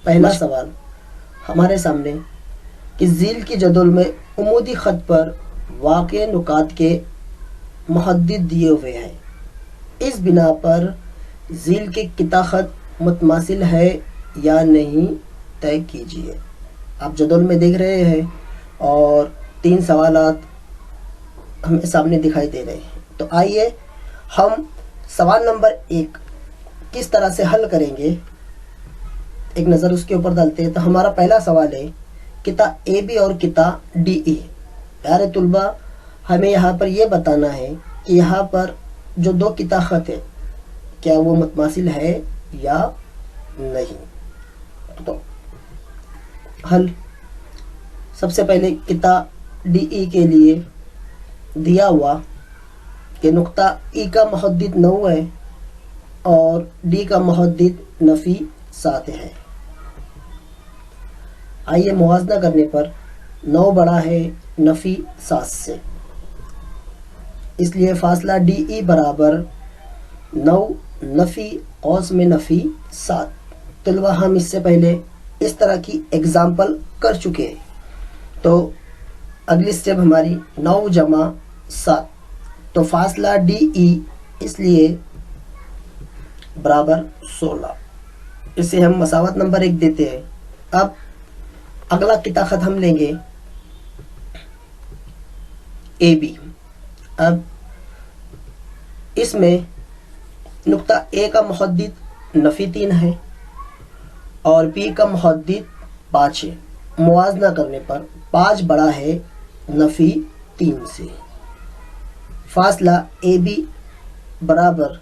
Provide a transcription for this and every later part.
پہلا سوال ہمارے سامنے کہ ذیل کی جدول میں عمودی خط پر واقع نکات کے محدد دیے ہوئے ہیں، اس بنا پر ذیل کے کتا خط متماثل ہے یا نہیں طے کیجیے۔ آپ جدول میں دیکھ رہے ہیں اور 3 سوالات ہمیں سامنے دکھائی دے رہے ہیں، تو آئیے ہم سوال نمبر 1 کس طرح سے حل کریں گے ایک نظر اس کے اوپر ڈالتے ہیں۔ تو ہمارا پہلا سوال ہے کتا اے بی اور کتا ڈی ای۔ پیارے طلبہ، ہمیں یہاں پر یہ بتانا ہے کہ یہاں پر جو 2 کتا خط ہے کیا وہ متماثل ہے یا نہیں۔ تو حل سب سے پہلے کتا ڈی ای کے لیے دیا ہوا کہ نقطہ ای کا محدد 9 ہے اور ڈی کا محدد نفی 7 ہے۔ آئیے موازنہ کرنے پر 9 بڑا ہے نفی 7 سے، اس لیے فاصلہ ڈی ای برابر 9 نفی قوس میں نفی 7۔ طلبہ ہم اس سے پہلے اس طرح کی ایگزامپل کر چکے ہیں، تو اگلی سٹیپ ہماری 9 جمع 7، تو فاصلہ ڈی ای اس لیے برابر 16۔ اسے ہم مساوات نمبر 1 دیتے ہیں۔ اب اگلا کتا خط ہم لیں گے اے بی۔ اب اس میں نقطہ اے کا محدد نفی 3 ہے اور بی کا محدد 5 ہے۔ موازنہ کرنے پر 5 بڑا ہے نفی 3 سے، فاصلہ اے بی برابر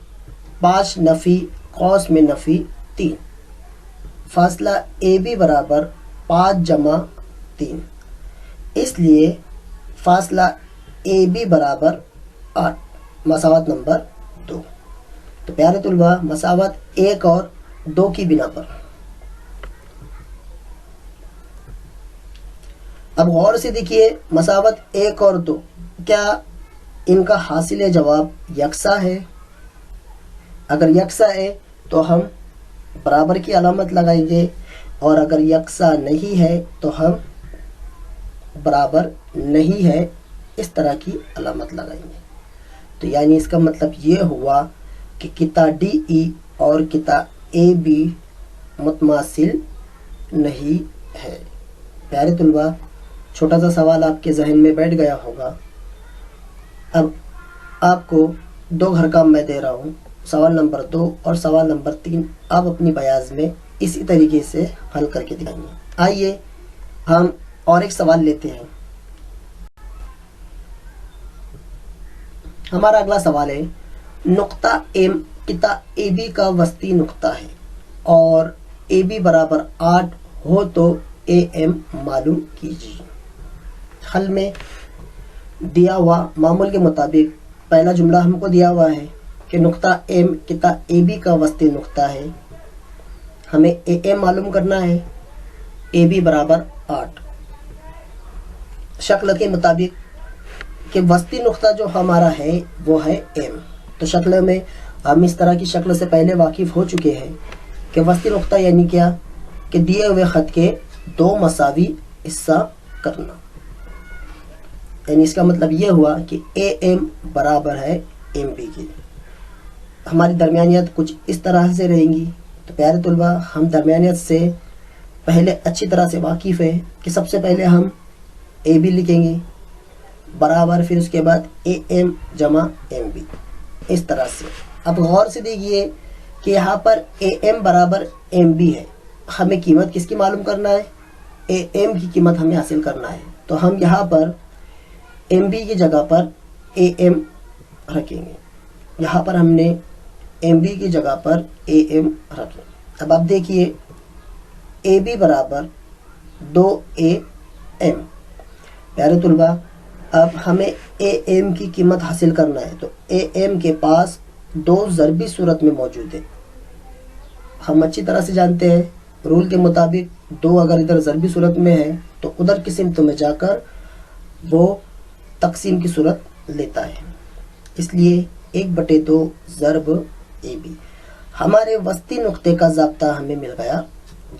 5 نفی قوس میں نفی 3، فاصلہ اے بی برابر 5 جمع 3، اس لیے فاصلہ اے بی برابر 8۔ مساوات نمبر 2۔ تو پیارے طلبہ، مساوات 1 اور 2 کی بنا پر اب غور سے دیکھیے مساوات 1 اور 2 کیا ان کا حاصل جواب یکساں ہے؟ اگر یکساں ہے تو ہم برابر کی علامت لگائیں گے، اور اگر یکساں نہیں ہے تو ہم برابر نہیں ہے اس طرح کی علامت لگائیں گے۔ تو یعنی اس کا مطلب یہ ہوا کہ کتا ڈی ای اور کتا اے بی متماثل نہیں ہے۔ پیارے طلبہ، چھوٹا سا سوال آپ کے ذہن میں بیٹھ گیا ہوگا۔ اب آپ کو 2 گھر کام میں دے رہا ہوں، سوال نمبر 2 اور سوال نمبر 3 آپ اپنی بیاض میں اسی طریقے سے حل کر کے دکھائیں گے۔ آئیے ہم اور ایک سوال لیتے ہیں۔ ہمارا اگلا سوال ہے نقطہ ایم کتا اے بی کا وسطی نقطہ ہے اور اے بی برابر 8 ہو تو اے ایم معلوم کیجیے۔ حل میں دیا ہوا معمول کے مطابق پہلا جملہ ہم کو دیا ہوا ہے کہ نقطہ ایم کتا اے بی کا وسطی نقطہ ہے، ہمیں اے ایم معلوم کرنا ہے، اے بی برابر 8۔ شکل کے مطابق کہ وسطی نقطہ جو ہمارا ہے وہ ہے ایم، تو شکل میں ہم اس طرح کی شکل سے پہلے واقف ہو چکے ہیں کہ وسطی نقطہ یعنی کیا کہ دیے ہوئے خط کے 2 مساوی حصہ کرنا، یعنی اس کا مطلب یہ ہوا کہ اے ایم برابر ہے ایم بی کے۔ ہماری درمیانیت کچھ اس طرح سے رہیں گی۔ تو پیارے طلبہ، ہم درمیانیت سے پہلے اچھی طرح سے واقف ہیں کہ سب سے پہلے ہم اے بی لکھیں گے برابر، پھر اس کے بعد اے ایم جمع ایم بی، اس طرح سے۔ اب غور سے دیکھیے کہ یہاں پر اے ایم برابر ایم بی ہے، ہمیں قیمت کس کی معلوم کرنا ہے؟ اے ایم کی قیمت ہمیں حاصل کرنا ہے، تو ہم یہاں پر ایم بی کی جگہ پر اے ایم رکھیں گے۔ یہاں پر ہم نے ایم بی کی جگہ پر اے ایم رکھیں۔ اب آپ دیکھیے اے بی برابر 2 اے ایم۔ پیارے طلبہ، اب ہمیں اے ایم کی قیمت حاصل کرنا ہے، تو اے ایم کے پاس 2 ضربی صورت میں موجود ہے۔ ہم اچھی طرح سے جانتے ہیں رول کے مطابق 2 اگر ادھر ضربی صورت میں ہے تو ادھر کی سمت میں جا کر وہ تقسیم کی صورت لیتا ہے، اس لیے 1/2 ضرب اے بی۔ ہمارے وسطی نقطے کا ضابطہ ہمیں مل گیا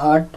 8,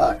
8,